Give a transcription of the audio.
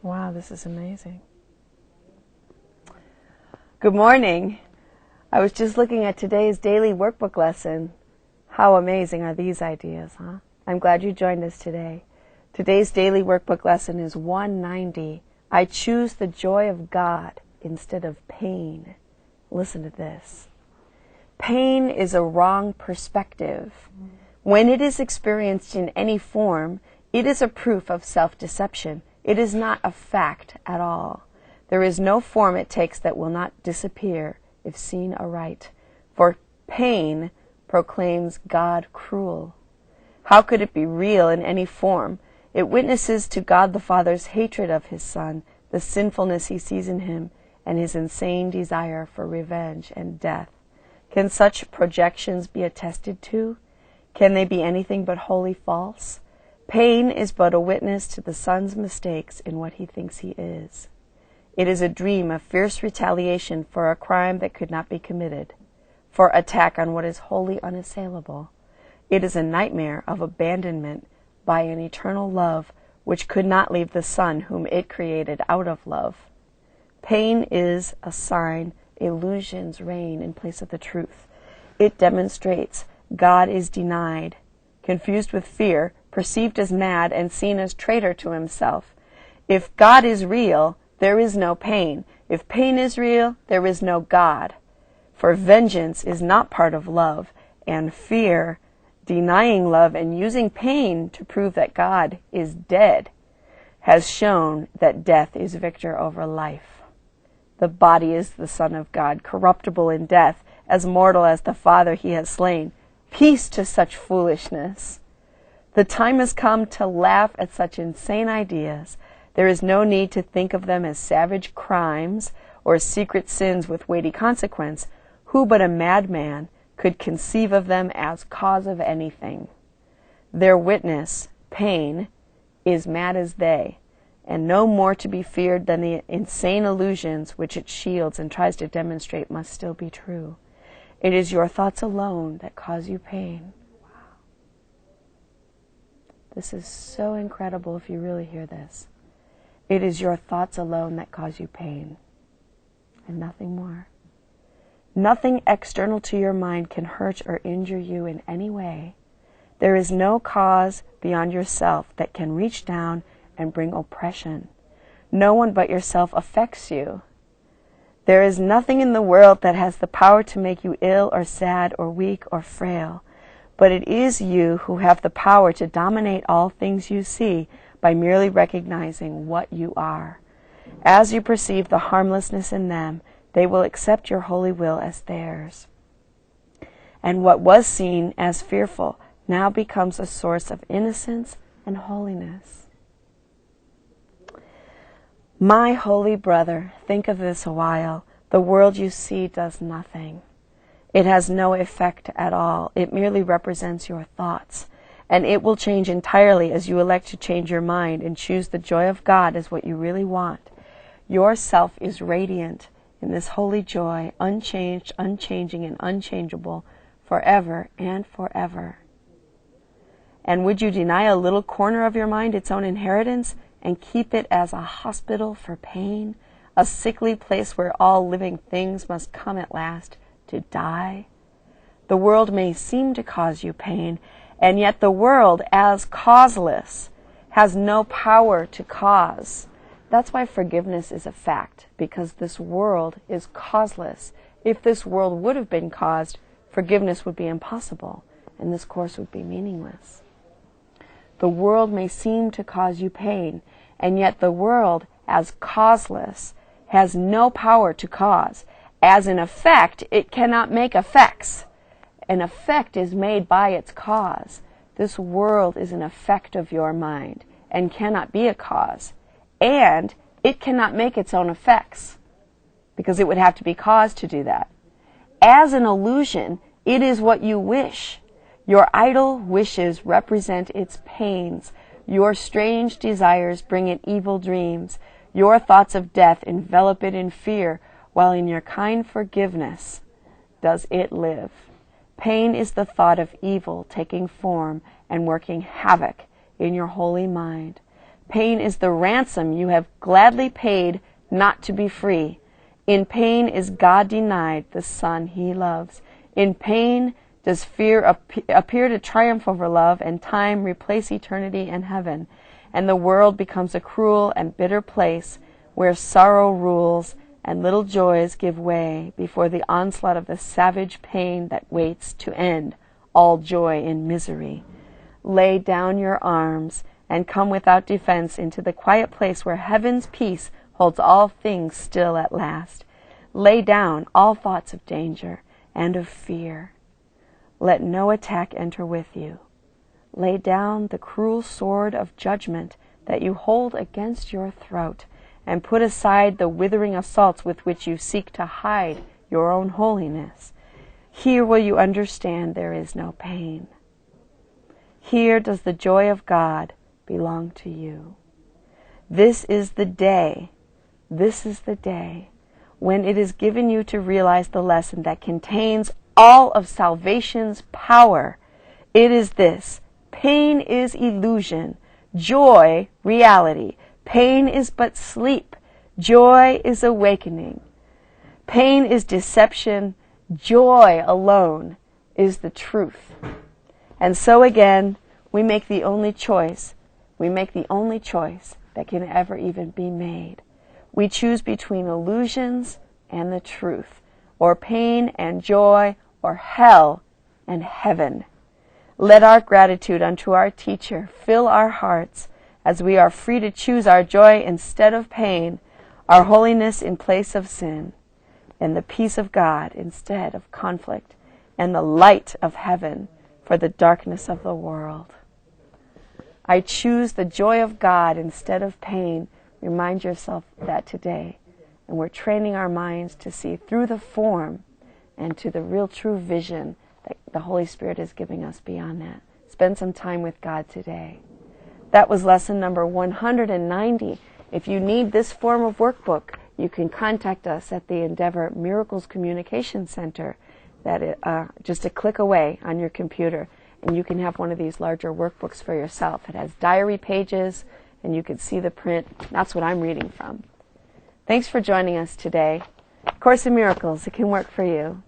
Wow, this is amazing. Good morning. I was just looking at today's daily workbook lesson. How amazing are these ideas, huh? I'm glad you joined us today. Today's daily workbook lesson is 190. I choose the joy of God instead of pain. Listen to this. Pain is a wrong perspective. When it is experienced in any form, it is a proof of self-deception. It is not a fact at all. There is no form it takes that will not disappear if seen aright. For pain proclaims God cruel. How could it be real in any form? It witnesses to God the Father's hatred of his Son, the sinfulness he sees in him, and his insane desire for revenge and death. Can such projections be attested to? Can they be anything but wholly false? Pain is but a witness to the Son's mistakes in what he thinks he is. It is a dream of fierce retaliation for a crime that could not be committed, for attack on what is wholly unassailable. It is a nightmare of abandonment by an eternal love which could not leave the Son whom it created out of love. Pain is a sign illusions reign in place of the truth. It demonstrates God is denied, confused with fear, perceived as mad, and seen as traitor to himself. If God is real, there is no pain. If pain is real, there is no God. For vengeance is not part of love, and fear, denying love and using pain to prove that God is dead, has shown that death is victor over life. The body is the Son of God, corruptible in death, as mortal as the Father he has slain. Peace to such foolishness. The time has come to laugh at such insane ideas. There is no need to think of them as savage crimes or secret sins with weighty consequence. Who but a madman could conceive of them as cause of anything? Their witness, pain, is mad as they, and no more to be feared than the insane illusions which it shields and tries to demonstrate must still be true. It is your thoughts alone that cause you pain. Wow. This is so incredible if you really hear this. It is your thoughts alone that cause you pain, and nothing more. Nothing external to your mind can hurt or injure you in any way. There is no cause beyond yourself that can reach down and bring oppression. No one but yourself affects you. There is nothing in the world that has the power to make you ill or sad or weak or frail, but it is you who have the power to dominate all things you see by merely recognizing what you are. As you perceive the harmlessness in them, they will accept your holy will as theirs. And what was seen as fearful now becomes a source of innocence and holiness. My holy brother, think of this a while. The world you see does nothing. It has no effect at all. It merely represents your thoughts. And it will change entirely as you elect to change your mind and choose the joy of God as what you really want. Your self is radiant in this holy joy, unchanged, unchanging, and unchangeable, forever and forever. And would you deny a little corner of your mind its own inheritance and keep it as a hospital for pain, a sickly place where all living things must come at last to die? The world may seem to cause you pain, and yet the world, as causeless, has no power to cause. That's why forgiveness is a fact, because this world is causeless. If this world would have been caused, forgiveness would be impossible, and this course would be meaningless. The world may seem to cause you pain, and yet the world, as causeless, has no power to cause. As an effect, it cannot make effects. An effect is made by its cause. This world is an effect of your mind and cannot be a cause. And it cannot make its own effects because it would have to be caused to do that. As an illusion, it is what you wish. Your idle wishes represent its pains. Your strange desires bring it evil dreams. Your thoughts of death envelop it in fear, while in your kind forgiveness does it live. Pain is the thought of evil taking form and working havoc in your holy mind. Pain is the ransom you have gladly paid not to be free. In pain is God denied the Son he loves. In pain does fear appear to triumph over love, and time replace eternity and heaven, and the world becomes a cruel and bitter place where sorrow rules and little joys give way before the onslaught of the savage pain that waits to end all joy in misery. Lay down your arms and come without defense into the quiet place where heaven's peace holds all things still at last. Lay down all thoughts of danger and of fear. Let no attack enter with you. Lay down the cruel sword of judgment that you hold against your throat, and put aside the withering assaults with which you seek to hide your own holiness. Here will you understand there is no pain. Here does the joy of God belong to you. This is the day when it is given you to realize the lesson that contains all of salvation's power. It is this: pain is illusion, joy reality. Pain is but sleep, joy is awakening. Pain is deception, joy alone is the truth. And so again, we make the only choice that can ever even be made. We choose between illusions and the truth, or pain and joy, or hell and heaven. Let our gratitude unto our teacher fill our hearts, as we are free to choose our joy instead of pain, our holiness in place of sin, and the peace of God instead of conflict, and the light of heaven for the darkness of the world. I choose the joy of God instead of pain. Remind yourself that today. And we're training our minds to see through the form and to the real true vision that the Holy Spirit is giving us beyond that. Spend some time with God today. That was lesson number 190. If you need this form of workbook, you can contact us at the Endeavor Miracles Communication Center. That is just a click away on your computer, and you can have one of these larger workbooks for yourself. It has diary pages, and you can see the print. That's what I'm reading from. Thanks for joining us today. Course in Miracles, it can work for you.